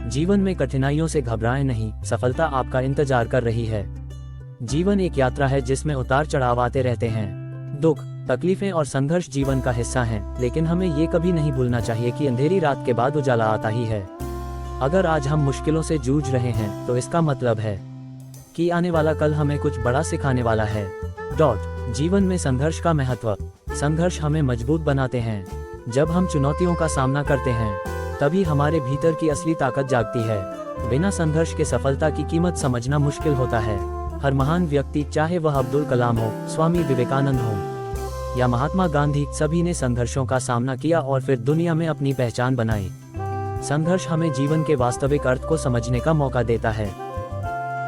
जीवन में कठिनाइयों से घबराएं नहीं, सफलता आपका इंतजार कर रही है। जीवन एक यात्रा है जिसमें उतार चढ़ाव आते रहते हैं। दुख, तकलीफें और संघर्ष जीवन का हिस्सा हैं, लेकिन हमें ये कभी नहीं भूलना चाहिए कि अंधेरी रात के बाद उजाला आता ही है। अगर आज हम मुश्किलों से जूझ रहे हैं तो इसका मतलब है कि आने वाला कल हमें कुछ बड़ा सिखाने वाला है। जीवन में संघर्ष का महत्व। संघर्ष हमें मजबूत बनाते हैं। जब हम चुनौतियों का सामना करते हैं तभी हमारे भीतर की असली ताकत जागती है। बिना संघर्ष के सफलता की कीमत समझना मुश्किल होता है। हर महान व्यक्ति, चाहे वह अब्दुल कलाम हो, स्वामी विवेकानंद हो या महात्मा गांधी, सभी ने संघर्षों का सामना किया और फिर दुनिया में अपनी पहचान बनाई। संघर्ष हमें जीवन के वास्तविक अर्थ को समझने का मौका देता है।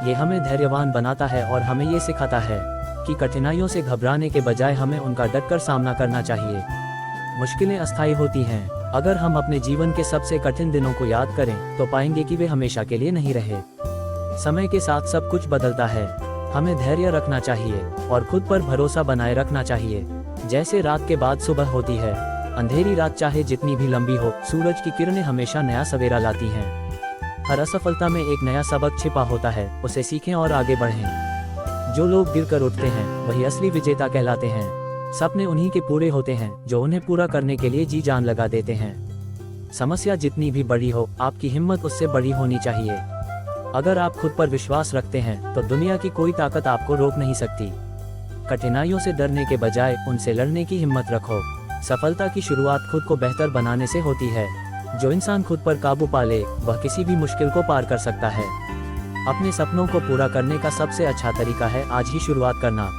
ये हमें धैर्यवान बनाता है और हमें ये सिखाता है कि कठिनाइयों से घबराने के बजाय हमें उनका डटकर सामना करना चाहिए। मुश्किलें अस्थायी होती हैं। अगर हम अपने जीवन के सबसे कठिन दिनों को याद करें तो पाएंगे कि वे हमेशा के लिए नहीं रहे। समय के साथ सब कुछ बदलता है। हमें धैर्य रखना चाहिए और खुद पर भरोसा बनाए रखना चाहिए। जैसे रात के बाद सुबह होती है, अंधेरी रात चाहे जितनी भी लंबी हो, सूरज की किरणें हमेशा नया सवेरा लाती हैं। हर असफलता में एक नया सबक छिपा होता है, उसे सीखें और आगे बढ़ें। जो लोग गिरकर उठते हैं वही असली विजेता कहलाते हैं। सपने उन्हीं के पूरे होते हैं जो उन्हें पूरा करने के लिए जी जान लगा देते हैं। समस्या जितनी भी बड़ी हो, आपकी हिम्मत उससे बड़ी होनी चाहिए। अगर आप खुद पर विश्वास रखते हैं तो दुनिया की कोई ताकत आपको रोक नहीं सकती। कठिनाइयों से डरने के बजाय उनसे लड़ने की हिम्मत रखो। सफलता की शुरुआत खुद को बेहतर बनाने से होती है। जो इंसान खुद पर काबू पा ले, वह किसी भी मुश्किल को पार कर सकता है। अपने सपनों को पूरा करने का सबसे अच्छा तरीका है आज ही शुरुआत करना।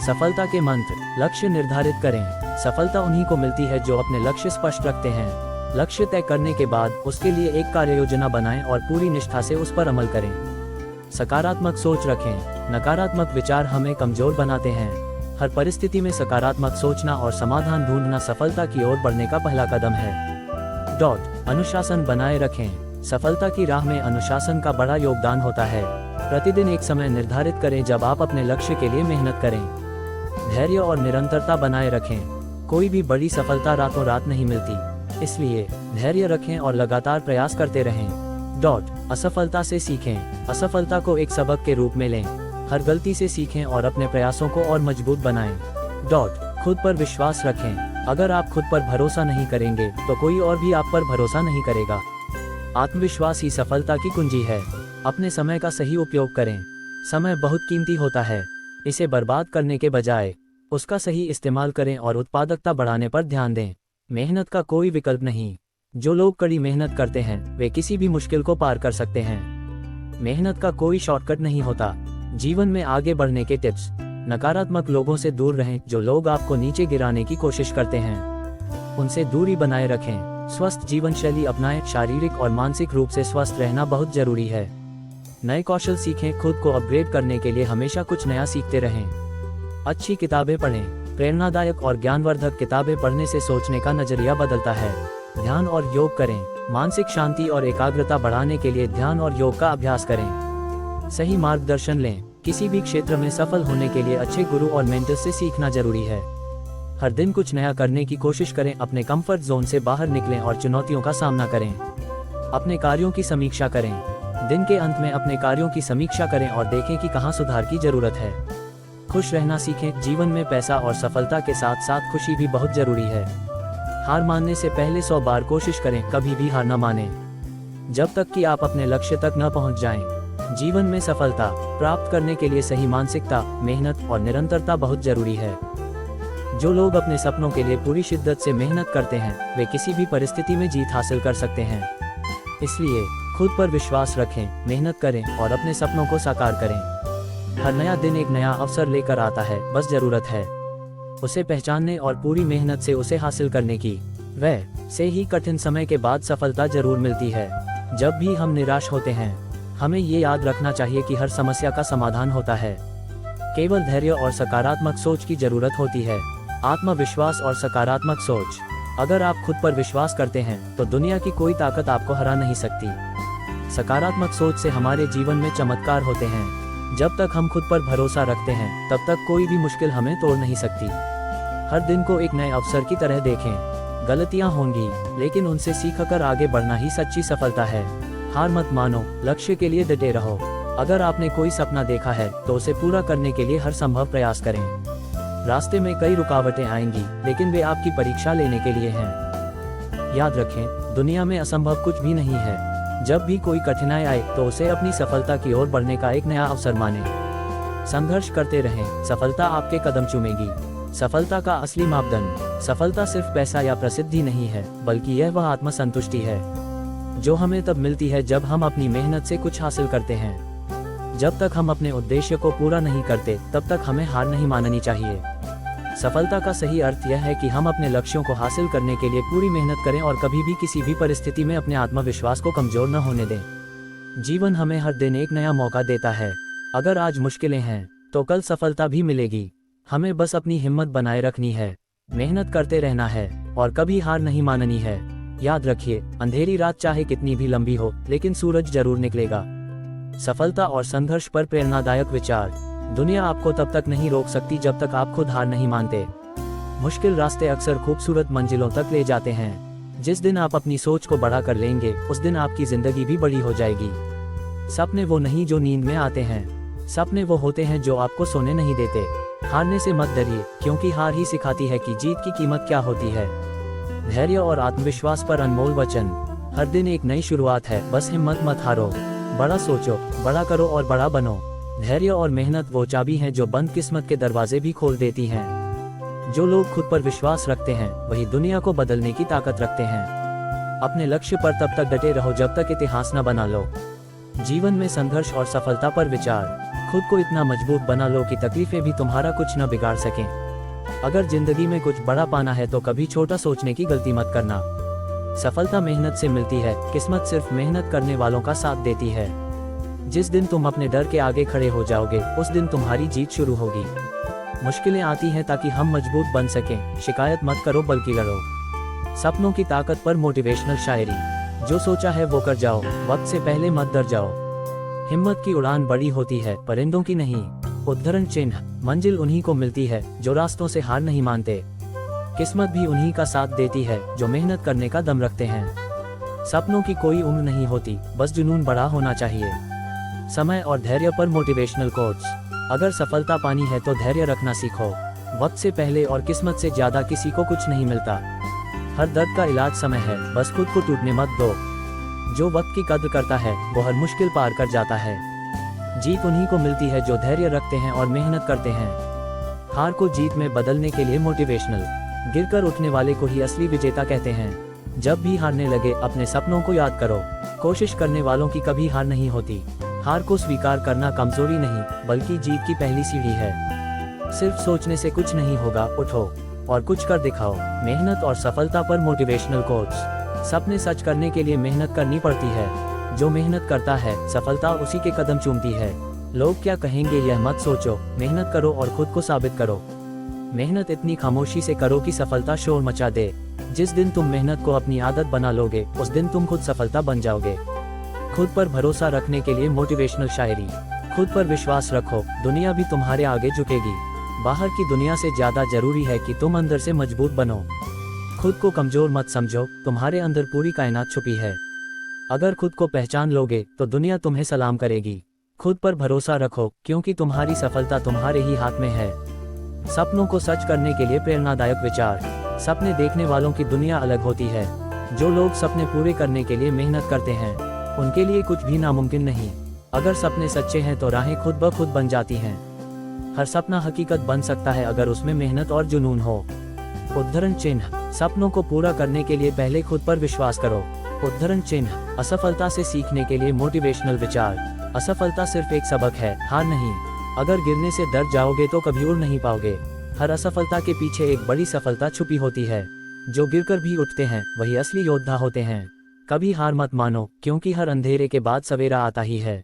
सफलता के मंत्र। लक्ष्य निर्धारित करें। सफलता उन्हीं को मिलती है जो अपने लक्ष्य स्पष्ट रखते हैं। लक्ष्य तय करने के बाद उसके लिए एक कार्य योजना बनाएं और पूरी निष्ठा से उस पर अमल करें। सकारात्मक सोच रखें। नकारात्मक विचार हमें कमजोर बनाते हैं। हर परिस्थिति में सकारात्मक सोचना और समाधान ढूंढना सफलता की ओर बढ़ने का पहला कदम है। अनुशासन बनाए रखें। सफलता की राह में अनुशासन का बड़ा योगदान होता है। प्रतिदिन एक समय निर्धारित करें जब आप अपने लक्ष्य के लिए मेहनत करें। धैर्य और निरंतरता बनाए रखें। कोई भी बड़ी सफलता रातों रात नहीं मिलती, इसलिए धैर्य रखें और लगातार प्रयास करते रहें। असफलता से सीखें। असफलता को एक सबक के रूप में लें। हर गलती से सीखें और अपने प्रयासों को और मजबूत बनाएं। खुद पर विश्वास रखें। अगर आप खुद पर भरोसा नहीं करेंगे तो कोई और भी आप पर भरोसा नहीं करेगा। आत्मविश्वास ही सफलता की कुंजी है। अपने समय का सही उपयोग करें। समय बहुत कीमती होता है, इसे बर्बाद करने के बजाय उसका सही इस्तेमाल करें और उत्पादकता बढ़ाने पर ध्यान दें। मेहनत का कोई विकल्प नहीं। जो लोग कड़ी मेहनत करते हैं वे किसी भी मुश्किल को पार कर सकते हैं। मेहनत का कोई शॉर्टकट नहीं होता। जीवन में आगे बढ़ने के टिप्स। नकारात्मक लोगों से दूर रहें। जो लोग आपको नीचे गिराने की कोशिश करते हैं उनसे दूरी बनाए रखें। स्वस्थ जीवन शैली अपनाएं। शारीरिक और मानसिक रूप से स्वस्थ रहना बहुत जरूरी है। नए कौशल सीखें। खुद को अपग्रेड करने के लिए हमेशा कुछ नया सीखते रहें। अच्छी किताबें पढ़ें। प्रेरणादायक और ज्ञानवर्धक किताबें पढ़ने से सोचने का नजरिया बदलता है। ध्यान और योग करें। मानसिक शांति और एकाग्रता बढ़ाने के लिए ध्यान और योग का अभ्यास करें। सही मार्गदर्शन लें। किसी भी क्षेत्र में सफल होने के लिए अच्छे गुरु और मेंटर से सीखना जरूरी है। हर दिन कुछ नया करने की कोशिश करें। अपने कंफर्ट जोन से बाहर निकलें और चुनौतियों का सामना करें। अपने कार्यों की समीक्षा करें। दिन के अंत में अपने कार्यों की समीक्षा करें और देखें कि कहां सुधार की जरूरत है। खुश रहना सीखें। जीवन में पैसा और सफलता के साथ साथ खुशी भी बहुत जरूरी है। हार मानने से पहले 100 बार कोशिश करें, कभी भी हार न मानें, जब तक कि आप अपने लक्ष्य तक न पहुंच जाएं। जीवन में सफलता प्राप्त करने के लिए सही मानसिकता, मेहनत और निरंतरता बहुत जरूरी है। जो लोग अपने सपनों के लिए पूरी शिद्दत से मेहनत करते हैं वे किसी भी परिस्थिति में जीत हासिल कर सकते हैं। इसलिए खुद पर विश्वास रखें, मेहनत करें और अपने सपनों को साकार करें। हर नया दिन एक नया अवसर लेकर आता है, बस जरूरत है उसे पहचानने और पूरी मेहनत से उसे हासिल करने की। वैसे ही कठिन समय के बाद सफलता जरूर मिलती है। जब भी हम निराश होते हैं हमें ये याद रखना चाहिए कि हर समस्या का समाधान होता है। केवल धैर्य और सकारात्मक सोच की जरूरत होती है। आत्मविश्वास और सकारात्मक सोच। अगर आप खुद पर विश्वास करते हैं तो दुनिया की कोई ताकत आपको हरा नहीं सकती। सकारात्मक सोच से हमारे जीवन में चमत्कार होते हैं। जब तक हम खुद पर भरोसा रखते हैं तब तक कोई भी मुश्किल हमें तोड़ नहीं सकती। हर दिन को एक नए अवसर की तरह देखें। गलतियां होंगी लेकिन उनसे सीखकर आगे बढ़ना ही सच्ची सफलता है। हार मत मानो, लक्ष्य के लिए डटे रहो। अगर आपने कोई सपना देखा है तो उसे पूरा करने के लिए हर संभव प्रयास करें। रास्ते में कई रुकावटें आएंगी, लेकिन वे आपकी परीक्षा लेने के लिए हैं। याद रखें, दुनिया में असंभव कुछ भी नहीं है। जब भी कोई कठिनाई आए तो उसे अपनी सफलता की ओर बढ़ने का एक नया अवसर मानें। संघर्ष करते रहें, सफलता आपके कदम चूमेगी। सफलता का असली मापदंड सफलता सिर्फ पैसा या प्रसिद्धि नहीं है, बल्कि यह वह आत्मसंतुष्टि है जो हमें तब मिलती है जब हम अपनी मेहनत से कुछ हासिल करते हैं। जब तक हम अपने उद्देश्य को पूरा नहीं करते, तब तक हमें हार नहीं माननी चाहिए। सफलता का सही अर्थ यह है कि हम अपने लक्ष्यों को हासिल करने के लिए पूरी मेहनत करें और कभी भी किसी भी परिस्थिति में अपने आत्मविश्वास को कमजोर न होने दें। जीवन हमें हर दिन एक नया मौका देता है। अगर आज मुश्किलें हैं तो कल सफलता भी मिलेगी। हमें बस अपनी हिम्मत बनाए रखनी है, मेहनत करते रहना है और कभी हार नहीं माननी है। याद रखिए, अंधेरी रात चाहे कितनी भी लंबी हो, लेकिन सूरज जरूर निकलेगा। सफलता और संघर्ष पर प्रेरणादायक विचार। दुनिया आपको तब तक नहीं रोक सकती जब तक आप खुद हार नहीं मानते। मुश्किल रास्ते अक्सर खूबसूरत मंजिलों तक ले जाते हैं। जिस दिन आप अपनी सोच को बड़ा कर लेंगे, उस दिन आपकी जिंदगी भी बड़ी हो जाएगी। सपने वो नहीं जो नींद में आते हैं, सपने वो होते हैं जो आपको सोने नहीं देते। हारने से मत डरिए, क्योंकि हार ही सिखाती है कि जीत की कीमत क्या होती है। धैर्य और आत्मविश्वास पर अनमोल वचन। हर दिन एक नई शुरुआत है, बस हिम्मत मत हारो। बड़ा सोचो, बड़ा करो और बड़ा बनो। धैर्य और मेहनत वो चाबी हैं जो बंद किस्मत के दरवाजे भी खोल देती हैं। जो लोग खुद पर विश्वास रखते हैं, वही दुनिया को बदलने की ताकत रखते हैं। अपने लक्ष्य पर तब तक डटे रहो जब तक इतिहास न बना लो। जीवन में संघर्ष और सफलता पर विचार। खुद को इतना मजबूत बना लो कि तकलीफें भी तुम्हारा कुछ न बिगाड़ सकें। अगर जिंदगी में कुछ बड़ा पाना है तो कभी छोटा सोचने की गलती मत करना। सफलता मेहनत से मिलती है, किस्मत सिर्फ मेहनत करने वालों का साथ देती है। जिस दिन तुम अपने डर के आगे खड़े हो जाओगे, उस दिन तुम्हारी जीत शुरू होगी। मुश्किलें आती हैं ताकि हम मजबूत बन सकें। शिकायत मत करो बल्कि लड़ो। सपनों की ताकत पर मोटिवेशनल शायरी। जो सोचा है वो कर जाओ, वक्त से पहले मत डर जाओ। हिम्मत की उड़ान बड़ी होती है, परिंदों की नहीं। उद्धरण चिन्ह। मंजिल उन्हीं को मिलती है जो रास्तों से हार नहीं मानते। किस्मत भी उन्हीं का साथ देती है जो मेहनत करने का दम रखते हैं। सपनों की कोई उम्र नहीं होती, बस जुनून बड़ा होना चाहिए। समय और धैर्य पर मोटिवेशनल कोट्स। अगर सफलता पानी है तो धैर्य रखना सीखो। वक्त से पहले और किस्मत से ज्यादा किसी को कुछ नहीं मिलता। हर दर्द का इलाज समय है, बस खुद को टूटने मत दो। जो वक्त की कद्र करता है वो हर मुश्किल पार कर जाता है। जीत उन्हीं को मिलती है जो धैर्य रखते हैं और मेहनत करते हैं। हार को जीत में बदलने के लिए मोटिवेशनल। गिरकर उठने वाले को ही असली विजेता कहते हैं। जब भी हारने लगे, अपने सपनों को याद करो। कोशिश करने वालों की कभी हार नहीं होती। हार को स्वीकार करना कमजोरी नहीं, बल्कि जीत की पहली सीढ़ी है। सिर्फ सोचने से कुछ नहीं होगा, उठो और कुछ कर दिखाओ। मेहनत और सफलता पर मोटिवेशनल कोट्स। सपने सच करने के लिए मेहनत करनी पड़ती है। जो मेहनत करता है, सफलता उसी के कदम चूमती है। लोग क्या कहेंगे यह मत सोचो, मेहनत करो और खुद को साबित करो। मेहनत इतनी खामोशी से करो कि सफलता शोर मचा दे। जिस दिन तुम मेहनत को अपनी आदत बना लोगे, उस दिन तुम खुद सफलता बन जाओगे। खुद पर भरोसा रखने के लिए मोटिवेशनल शायरी। खुद पर विश्वास रखो, दुनिया भी तुम्हारे आगे झुकेगी। बाहर की दुनिया से ज्यादा जरूरी है कि तुम अंदर से मजबूत बनो। खुद को कमजोर मत समझो, तुम्हारे अंदर पूरी कायनात छुपी है। अगर खुद को पहचान लोगे तो दुनिया तुम्हें सलाम करेगी। खुद पर भरोसा रखो, क्योंकि तुम्हारी सफलता तुम्हारे ही हाथ में है। सपनों को सच करने के लिए प्रेरणादायक विचार। सपने देखने वालों की दुनिया अलग होती है। जो लोग सपने पूरे करने के लिए मेहनत करते हैं, उनके लिए कुछ भी नामुमकिन नहीं। अगर सपने सच्चे हैं तो राहें खुद ब खुद बन जाती हैं। हर सपना हकीकत बन सकता है अगर उसमें मेहनत और जुनून हो। उद्धरण चिन्ह। सपनों को पूरा करने के लिए पहले खुद पर विश्वास करो। उद्धरण चिन्ह। असफलता से सीखने के लिए मोटिवेशनल विचार। असफलता सिर्फ एक सबक है, हार नहीं। अगर गिरने से डर जाओगे तो कभी उड़ नहीं पाओगे। हर असफलता के पीछे एक बड़ी सफलता छुपी होती है। जो गिरकर भी उठते हैं वही असली योद्धा होते हैं। कभी हार मत मानो, क्योंकि हर अंधेरे के बाद सवेरा आता ही है।